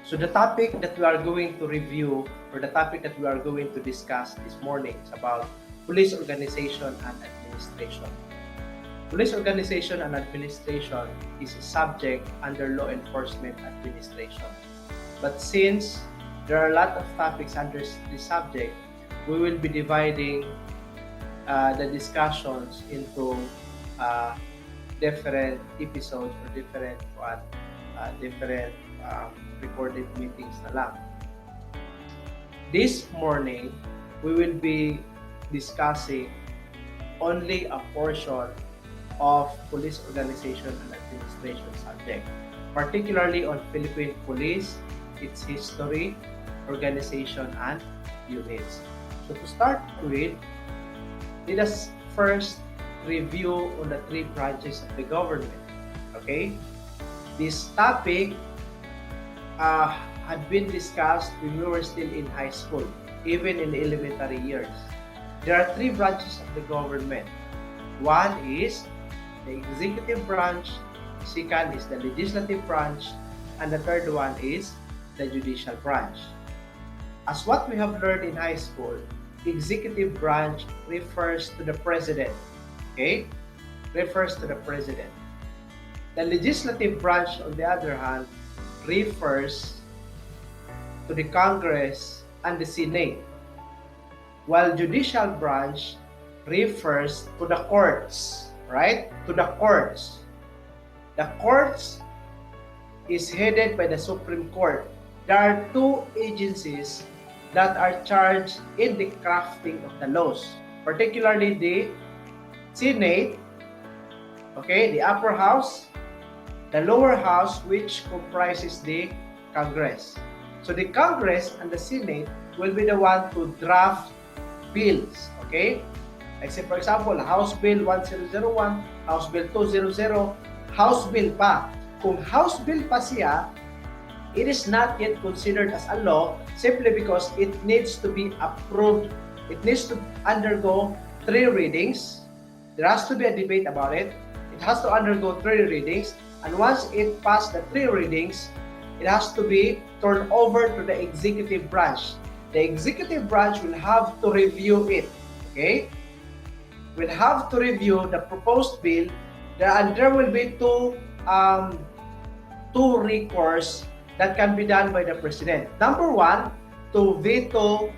So the topic that we are going to review, or the topic that we are going to discuss this morning, is about police organization and administration. Police organization and administration is a subject under law enforcement administration. But since there are a lot of topics under this subject, we will be dividing the discussions into different episodes or different recorded meetings na lang. This morning, we will be discussing only a portion of police organization and administration subject, particularly on Philippine police, its history, organization, and units. So to start with, let us first review on the three branches of the government. Okay? This topic had been discussed when we were still in high school, even in the elementary years. There are three branches of the government. One is the executive branch, second is the legislative branch, and the third one is the judicial branch. As what we have learned in high school, executive branch refers to the president. Okay? Refers to the president. The legislative branch, on the other hand, refers to the Congress and the Senate, while judicial branch refers to the courts, right? To the courts. The courts is headed by the Supreme Court. There are two agencies that are charged in the crafting of the laws, particularly the Senate, okay, the upper house, the lower house, which comprises the Congress. So the Congress and the Senate will be the one to draft bills, okay? Like say for example, House Bill 1001, House Bill 200, House Bill pa. Kung House Bill pa siya, it is not yet considered as a law simply because it needs to be approved. It needs to undergo 3 readings. There has to be a debate about it. It has to undergo 3 readings. And once it passed the 3 readings, it has to be turned over to the executive branch. The executive branch will have to review it. Okay? Will have to review the proposed bill, and there will be two recourse that can be done by the president. Number one, to veto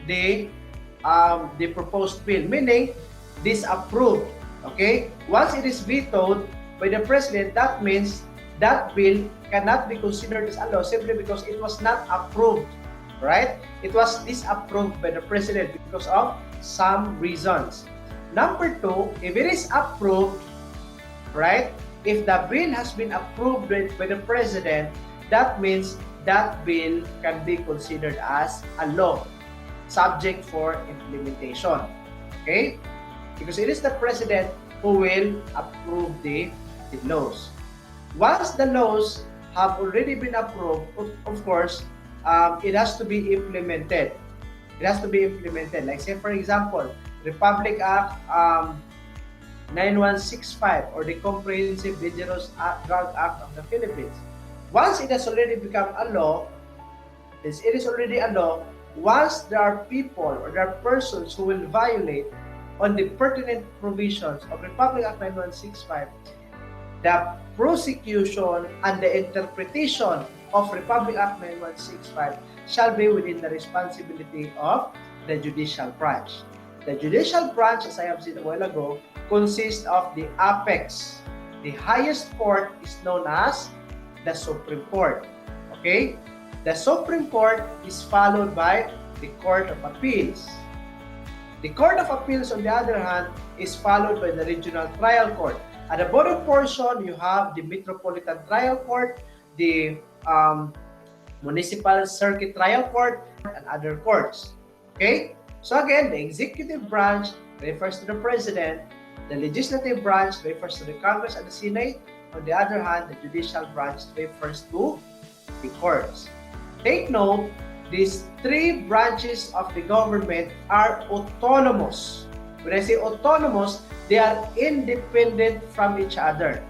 the proposed bill, meaning disapproved. Okay? Once it is vetoed by the president, that means that bill cannot be considered as a law simply because it was not approved, right? It was disapproved by the president because of some reasons. Number two, if it is approved, right? If the bill has been approved by the president, that means that bill can be considered as a law, subject for implementation. Okay? Because it is the president who will approve the laws. Once the laws have already been approved, of course, it has to be implemented. It has to be implemented. Like say for example, Republic Act 9165 or the Comprehensive Dangerous Drug Act of the Philippines. Once it has already become a law, it is already a law, once there are people or there are persons who will violate on the pertinent provisions of Republic Act 9165, the prosecution and the interpretation of Republic Act 9165 shall be within the responsibility of the judicial branch. The judicial branch, as I have said a while ago, consists of the apex. The highest court is known as the Supreme Court. Okay? The Supreme Court is followed by the Court of Appeals. The Court of Appeals, on the other hand, is followed by the Regional Trial Court. At the bottom portion, you have the Metropolitan Trial Court, the Municipal Circuit Trial Court, and other courts. Okay? So again, the executive branch refers to the president, the legislative branch refers to the Congress and the Senate. On the other hand, the judicial branch refers to the courts. Take note, these 3 branches of the government are autonomous. When I say autonomous, they are independent from each other.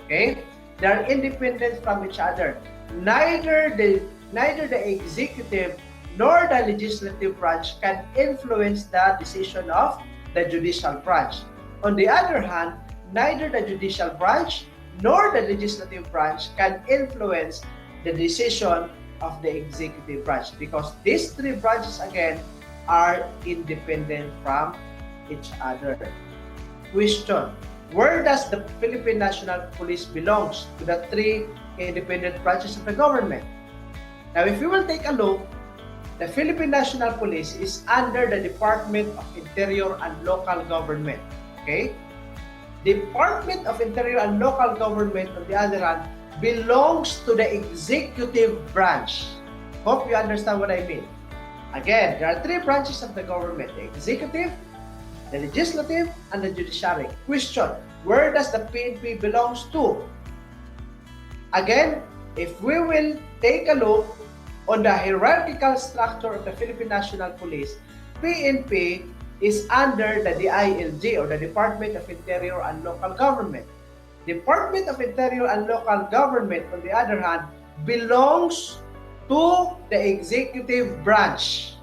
Okay? They are independent from each other. Neither the neither the executive nor the legislative branch can influence the decision of the judicial branch. On the other hand, neither the judicial branch nor the legislative branch can influence the decision of the executive branch because these three branches again are independent from each other. Question: where does the Philippine National Police belongs to the three independent branches of the government? Now, if we will take a look, the Philippine National Police is under the Department of Interior and Local Government. Okay? Department of Interior and Local Government, on the other hand, belongs to the executive branch. Hope you understand what I mean. Again, there are three branches of the government: the executive, the legislative, and the judiciary. Question: where does the PNP belongs to? Again, if we will take a look on the hierarchical structure of the Philippine National Police, PNP is under the DILG or the Department of Interior and Local Government. Department of Interior and Local Government, on the other hand, belongs to the executive branch.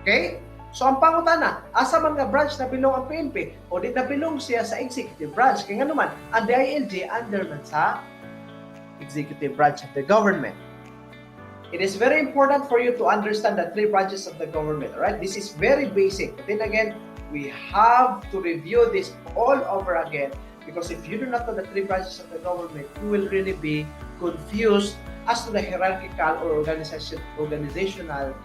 Okay? So ang pangutana, asa man nga branch na belong ang PNP o di na belong siya sa executive branch? Kaya nga naman, ang DILG under man sa executive branch of the government. It is very important for you to understand the three branches of the government, alright? This is very basic. But then again, we have to review this all over again because if you do not know the three branches of the government, you will really be confused as to the hierarchical or organizational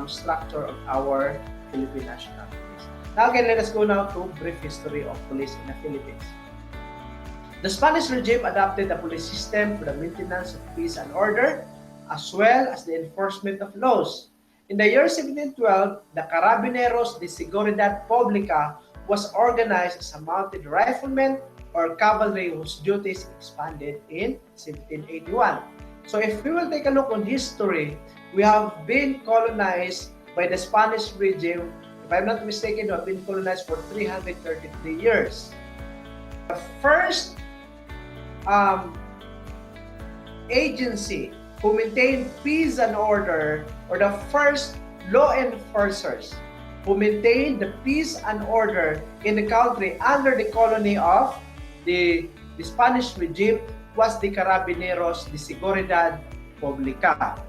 structure of our Philippine National Police. Now again, let us go now to brief history of police in the Philippines. The Spanish regime adopted a police system for the maintenance of peace and order, as well as the enforcement of laws. In the year 1712, the Carabineros de Seguridad Pública was organized as a mounted riflemen or cavalry whose duties expanded in 1781. So if we will take a look on history, we have been colonized by the Spanish regime. If I'm not mistaken, we have been colonized for 333 years. The first agency who maintained peace and order, or the first law enforcers who maintained the peace and order in the country under the colony of the Spanish regime was the Carabineros de Seguridad Pública.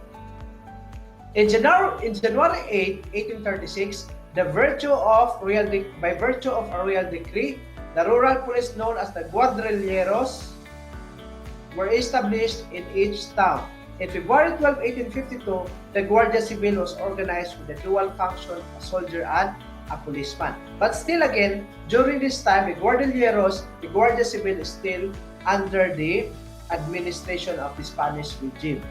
In January 8, 1836, by virtue of a royal decree, the rural police known as the Guadrilleros were established in each town. In February 12, 1852, the Guardia Civil was organized with the dual function of a soldier and a policeman. But still again, during this time, the Guardilleros, the Guardia Civil is still under the administration of the Spanish regime.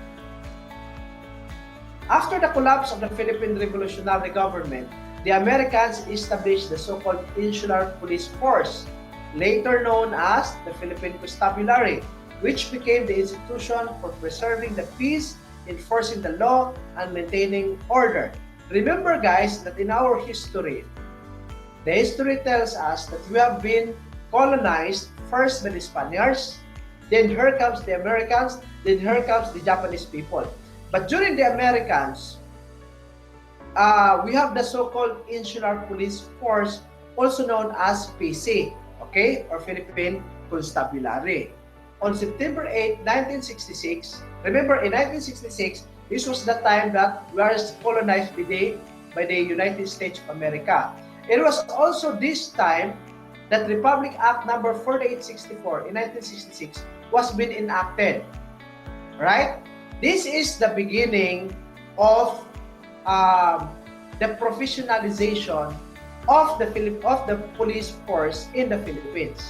After the collapse of the Philippine Revolutionary Government, the Americans established the so-called Insular Police Force, later known as the Philippine Constabulary, which became the institution for preserving the peace, enforcing the law, and maintaining order. Remember guys that in our history, the history tells us that we have been colonized first by the Spaniards, then here comes the Americans, then here comes the Japanese people. But during the Americans, we have the so-called Insular Police Force, also known as PC, okay, or Philippine Constabulary. On September 8, 1966, remember in 1966, this was the time that we are colonized by the United States of America. It was also this time that Republic Act number 4864 in 1966 was being enacted. Right? This is the beginning of the professionalization of the police force in the Philippines.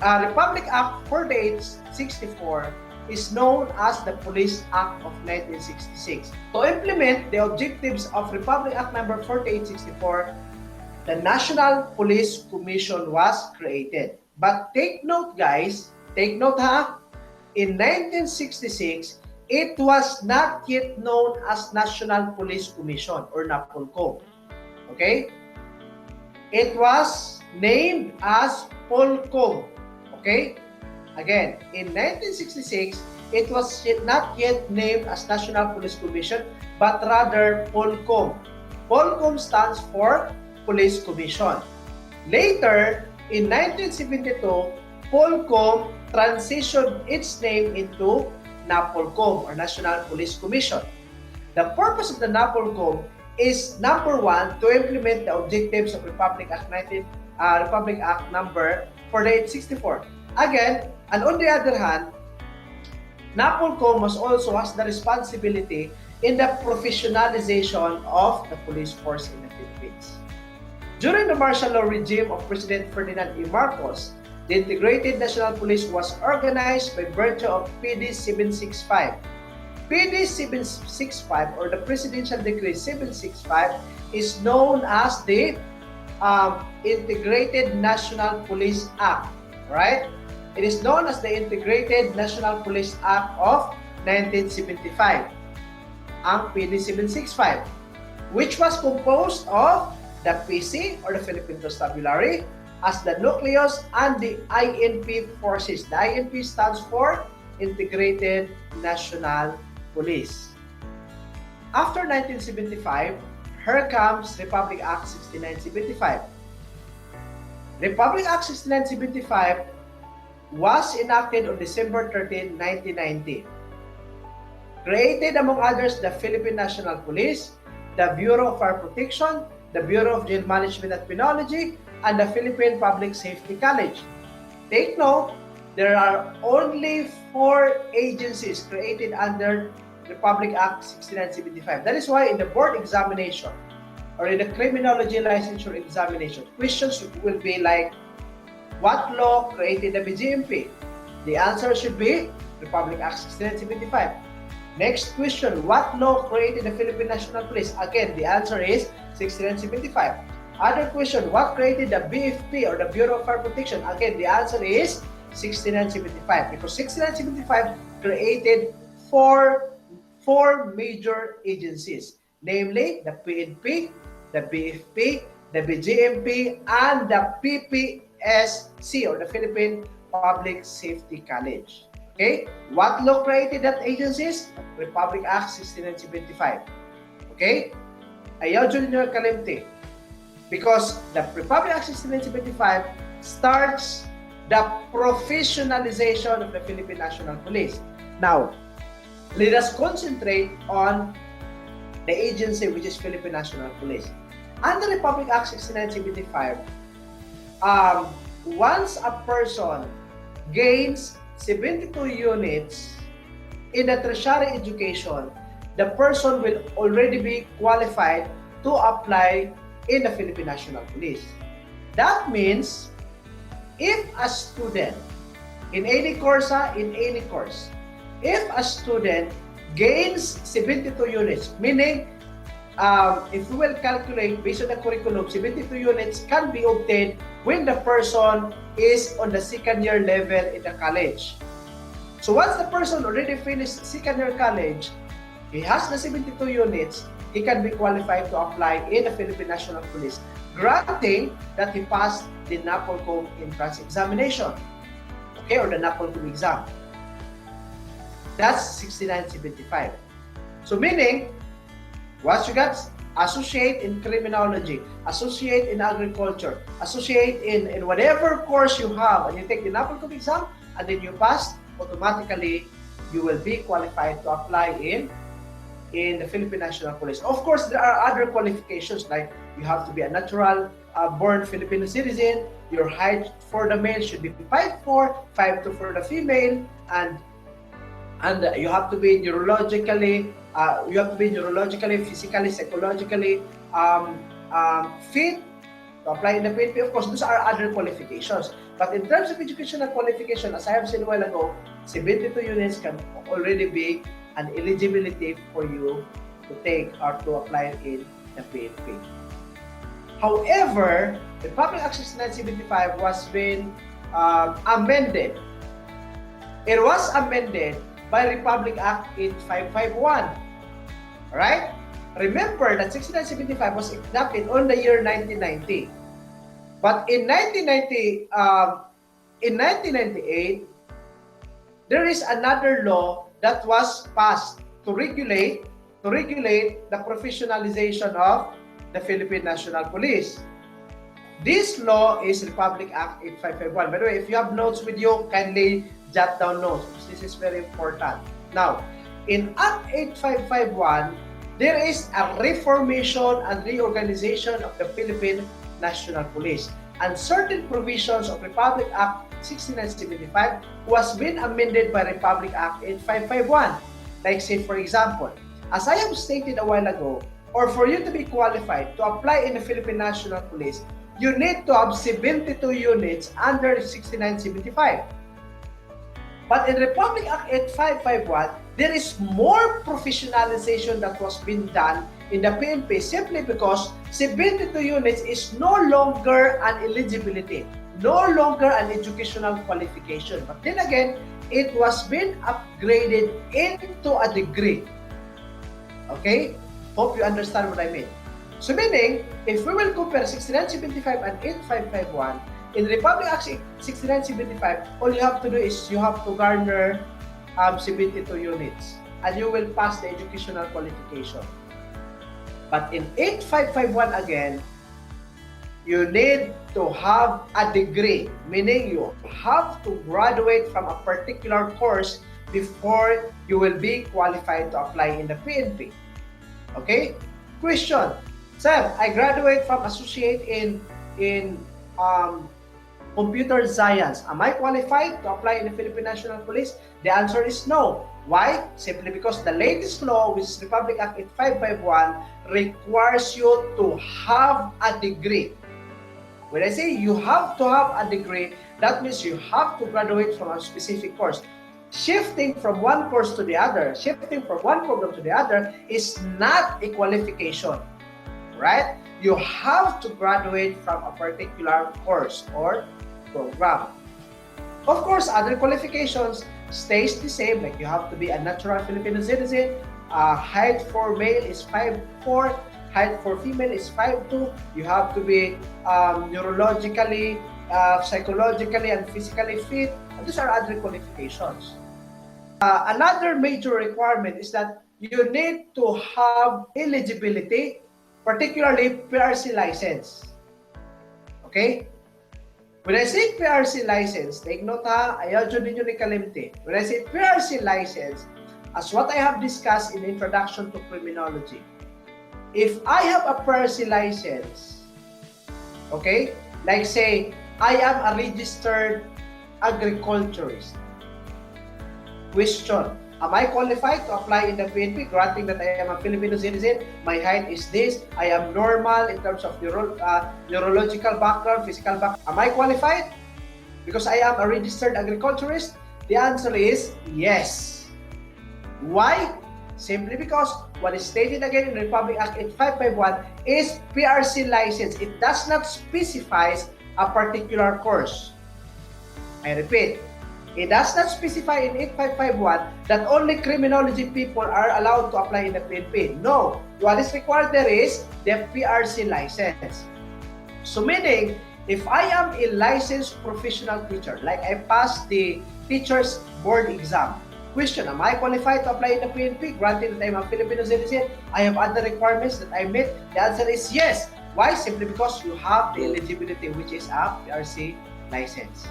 Republic Act 4864 is known as the Police Act of 1966. To implement the objectives of Republic Act number 4864, the National Police Commission was created. But take note guys, take note ha, in 1966, it was not yet known as National Police Commission or NAPOLCO. Okay? It was named as POLCO. Okay? Again, in 1966, it was not yet named as National Police Commission, but rather POLCOM. POLCOM stands for Police Commission. Later, in 1972, POLCOM transitioned its name into NAPOLCOM or National Police Commission. The purpose of the NAPOLCOM is number one, to implement the objectives of Republic Act number 4864. Again, and on the other hand, NAPOLCOM also has the responsibility in the professionalization of the police force in the Philippines. During the martial law regime of President Ferdinand E. Marcos, the Integrated National Police was organized by virtue of PD 765. PD 765 or the Presidential Decree 765 is known as the Integrated National Police Act, right? It is known as the Integrated National Police Act of 1975, ang PD 765, which was composed of the PC or the Philippine Constabulary as the nucleus and the INP forces. The INP stands for Integrated National Police. After 1975, here comes Republic Act 6975. Republic Act 6975 was enacted on December 13, 1990. Created, among others, the Philippine National Police, the Bureau of Fire Protection, the Bureau of Jail Management and Penology, and the Philippine Public Safety College. Take note, there are only 4 agencies created under Republic Act 6975. That is why in the board examination or in the criminology licensure examination, questions will be like, what law created the BGMP? The answer should be Republic Act 6975. Next question, what law created the Philippine National Police? Again, the answer is 6975. Other question, what created the BFP or the Bureau of Fire Protection? Again, the answer is 6975 because 6975 created four major agencies, namely the PNP, the BFP, the BGMP, and the PPSC or the Philippine Public Safety College. Okay? What law created that agencies? Republic Act 6975. Okay? Ayaw Junior Kalimti. Because the Republic Act 6975 starts the professionalization of the Philippine National Police. Now, let us concentrate on the agency which is Philippine National Police. Under Republic Act 6975, once a person gains 72 units in the tertiary education, the person will already be qualified to apply in the Philippine National Police. That means, if a student, in any course, if a student gains 72 units, meaning, if we will calculate based on the curriculum, 72 units can be obtained when the person is on the second year level in the college. So once the person already finished second year college, he has the 72 units, he can be qualified to apply in the Philippine National Police, granting that he passed the NAPOLCOM entrance examination, okay, or the NAPOLCOM exam. That's 6975. So meaning, once you got associate in criminology, associate in agriculture, associate in whatever course you have, and you take the NAPOLCOM exam, and then you pass, automatically you will be qualified to apply in the Philippine National Police. Of course, there are other qualifications like you have to be a natural born Filipino citizen, your height for the male should be 5'4", 5'2" for the female, and you have to be neurologically, physically, psychologically fit to apply in the PNP. Of course, those are other qualifications. But in terms of educational qualification, as I have said a while ago, 72 units can already be an eligibility for you to take or to apply in the PNP. However, the Republic Act 6975 was been amended. It was amended by Republic Act 8551. Alright? Remember that 6975 was enacted on the year 1990. But in 1998, there is another law that was passed to regulate the professionalization of the Philippine National Police. This law is Republic Act 8551. By the way, if you have notes with you, kindly jot down notes. This is very important. Now, in Act 8551, there is a reformation and reorganization of the Philippine National Police. And certain provisions of Republic Act 6975 was been amended by Republic Act 8551. Like say, for example, as I have stated a while ago, or for you to be qualified to apply in the Philippine National Police, you need to have 72 units under 6975. But in Republic Act 8551, there is more professionalization that was being done in the PNP simply because 72 units is no longer an eligibility, no longer an educational qualification. But then again, it was being upgraded into a degree. Okay? Hope you understand what I mean. So meaning, if we will compare 6975 and 8551, in Republic Act 6975, all you have to do is you have to garner 72 units and you will pass the educational qualification. But in 8551 again, you need to have a degree, meaning you have to graduate from a particular course before you will be qualified to apply in the PNP. Okay? Question. Sir, I graduate from associate in computer science. Am I qualified to apply in the Philippine National Police? The answer is no. Why? Simply because the latest law, which is Republic Act 8551, requires you to have a degree. When I say you have to have a degree, that means you have to graduate from a specific course. Shifting from one course to the other, shifting from one program to the other is not a qualification. Right? You have to graduate from a particular course or program. Of course, other qualifications stays the same, like you have to be a natural Filipino citizen, height for male is 5'4", height for female is 5'2", you have to be neurologically, psychologically, and physically fit. And these are other qualifications. Another major requirement is that you need to have eligibility, particularly PRC license. Okay? When I say PRC license, take note ha, ayaw dyan ninyo ni kalimti. When I say PRC license, as what I have discussed in the introduction to criminology, if I have a PRC license, okay, like say, I am a registered agriculturist. Question. Am I qualified to apply in the PNP, granting that I am a Filipino citizen, my height is this, I am normal in terms of neurological background, physical background. Am I qualified? Because I am a registered agriculturist? The answer is yes. Why? Simply because what is stated again in Republic Act 8551 is PRC license. It does not specify a particular course. I repeat, it does not specify in 8551 that only criminology people are allowed to apply in the PNP. No, what is required there is the PRC license. So meaning, if I am a licensed professional teacher, like I passed the teacher's board exam, question, am I qualified to apply in the PNP? Granted that I'm a Filipino citizen, I have other requirements that I meet. The answer is yes. Why? Simply because you have the eligibility, which is a PRC license.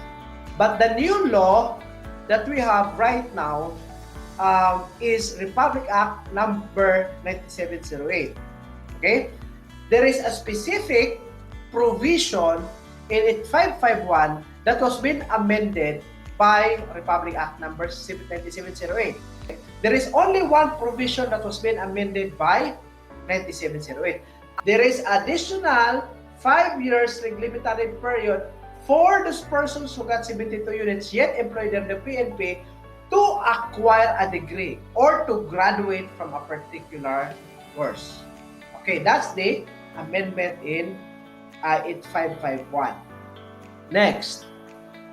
But the new law that we have right now is Republic Act number 9708. Okay? There is a specific provision in 8551 that was been amended by Republic Act number 9708. There is only one provision that was been amended by 9708. There is additional 5 years regulatory period for those persons who got 72 units yet employed in the PNP to acquire a degree or to graduate from a particular course. Okay, that's the amendment in 8551. Next,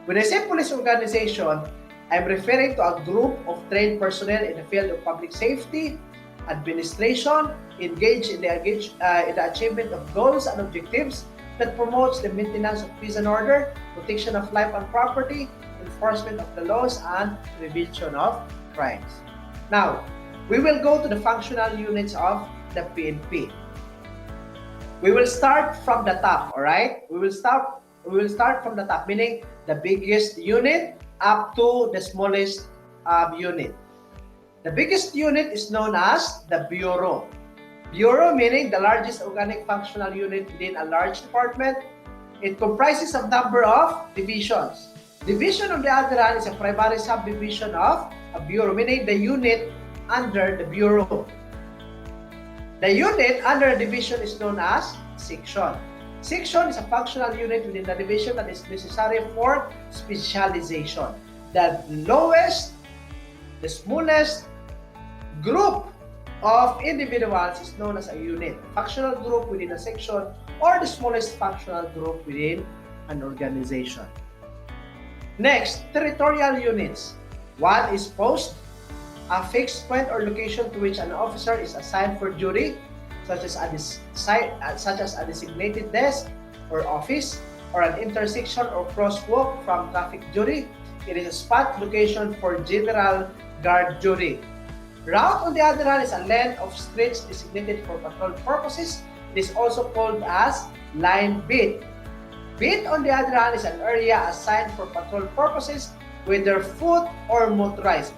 when I say police organization, I'm referring to a group of trained personnel in the field of public safety, administration, engaged in the achievement of goals and objectives that promotes the maintenance of peace and order, protection of life and property, enforcement of the laws, and prevention of crimes. Now, we will go to the functional units of the PNP. We will start from the top, all right? We will start from the top, meaning the biggest unit up to the smallest unit. The biggest unit is known as the Bureau. Bureau meaning the largest organic functional unit within a large department. It comprises a number of divisions. Division, on the other hand, is a primary subdivision of a bureau, meaning the unit under the bureau. The unit under a division is known as section. Section is a functional unit within the division that is necessary for specialization. The lowest, the smallest group of individuals is known as a unit, functional group within a section, or the smallest functional group within an organization. Next, territorial units. One is post, a fixed point or location to which an officer is assigned for duty, such as a designated desk or office, or an intersection or crosswalk from traffic duty. It is a spot location for general guard duty. Route, on the other hand, is a length of streets designated for patrol purposes. It is also called as line beat. Beat, on the other hand, is an area assigned for patrol purposes, whether foot or motorized.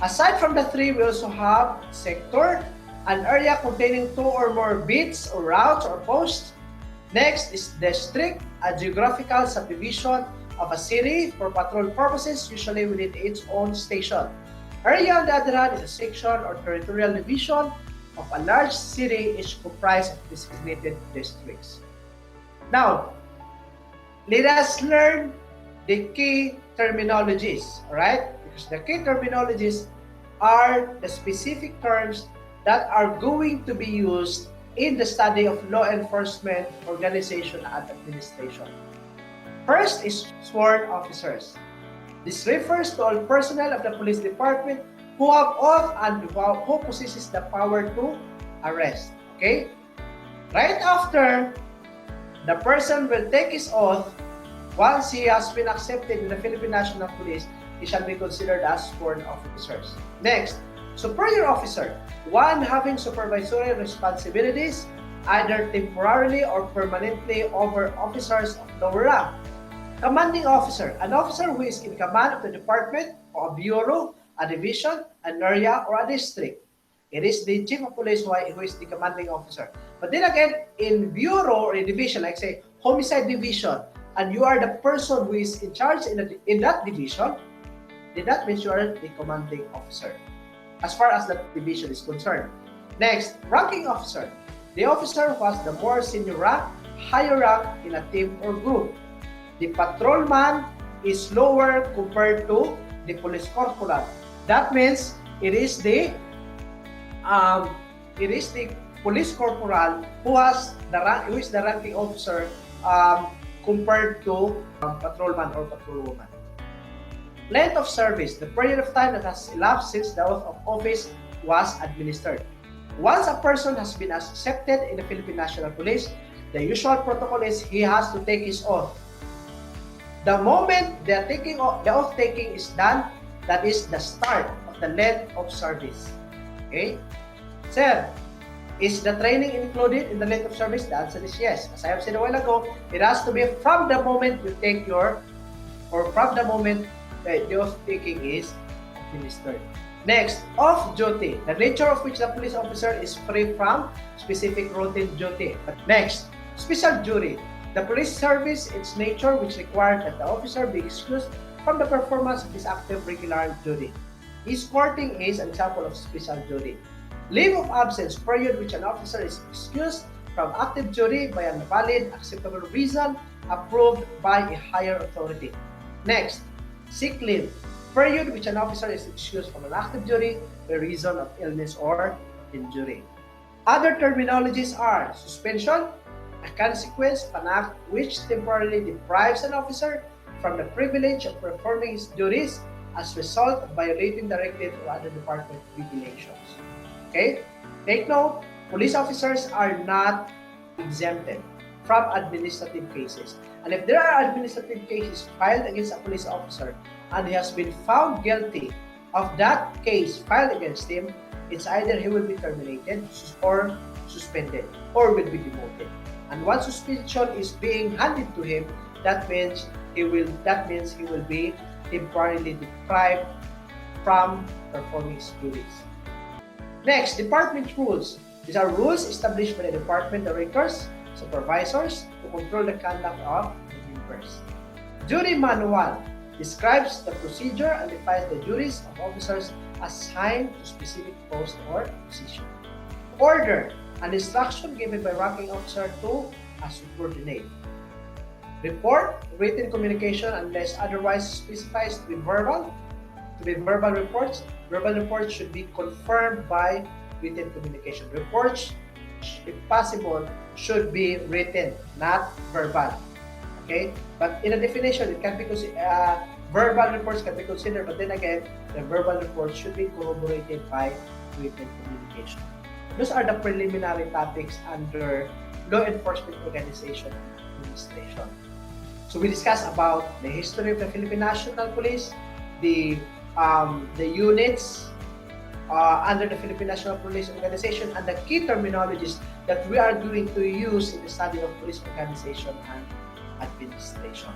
Aside from the three, we also have sector, an area containing two or more beats or routes or posts. Next is district, a geographical subdivision of a city for patrol purposes, usually within its own station. Area, on the other hand, is a section or territorial division of a large city is comprised of designated districts. Now, let us learn the key terminologies, alright? Because the key terminologies are the specific terms that are going to be used in the study of law enforcement, organization, and administration. First is sworn officers. This refers to all personnel of the police department who have oath and who possesses the power to arrest. Okay? Right after the person will take his oath, once he has been accepted in the Philippine National Police, he shall be considered as sworn officers. Next, superior officer, one having supervisory responsibilities, either temporarily or permanently over officers of lower rank. Commanding officer, an officer who is in command of the department or a bureau, a division, an area, or a district. It is the chief of police who is the commanding officer. But then again, in bureau or in division, like say homicide division, and you are the person who is in charge in that division, then that means you are the commanding officer, as far as that division is concerned. Next, ranking officer. The officer who has the more senior rank, higher rank in a team or group. The patrolman is lower compared to the police corporal. That means it is the police corporal who is the ranking officer compared to patrolman or patrolwoman. Length of service, the period of time that has elapsed since the oath of office was administered. Once a person has been accepted in the Philippine National Police, the usual protocol is he has to take his oath. The moment the oath taking is done, that is the start of the length of service. Okay? Sir, is the training included in the length of service? The answer is yes. As I have said a while ago, it has to be from the moment you take from the moment the oath taking is administered. Next, off-duty, the nature of which the police officer is free from specific routine duty. Next, special duty, the police service, its nature which required that the officer be excused from the performance of his active regular duty. Escorting is an example of special duty. Leave of absence, period which an officer is excused from active duty by a valid, acceptable reason approved by a higher authority. Next, sick leave, period which an officer is excused from an active duty by reason of illness or injury. Other terminologies are suspension, a consequence of an act which temporarily deprives an officer from the privilege of performing his duties as a result of violating directive or other department regulations. Okay? Take note, police officers are not exempted. from administrative cases. And if there are administrative cases filed against a police officer and he has been found guilty of that case filed against him, it's either he will be terminated or suspended or will be demoted. And once suspension is being handed to him, that means he will be temporarily deprived from performing his duties. Next, department rules. These are rules established by the department directors, supervisors to control the conduct of the members. Duty manual describes the procedure and defines the duties of officers assigned to specific post or position. Order, an instruction given by ranking officer to a subordinate. Report, written communication unless otherwise specified to be verbal. To be verbal reports, verbal reports should be confirmed by written communication. Reports, if possible, should be written, not verbal. Okay? But in a definition, it can be verbal reports can be considered, but then again, the verbal reports should be corroborated by written communication. Those are the preliminary topics under law enforcement organization and administration. So we discussed about the history of the Philippine National Police, the units under the Philippine National Police Organization, and the key terminologies that we are going to use in the study of police organization and administration.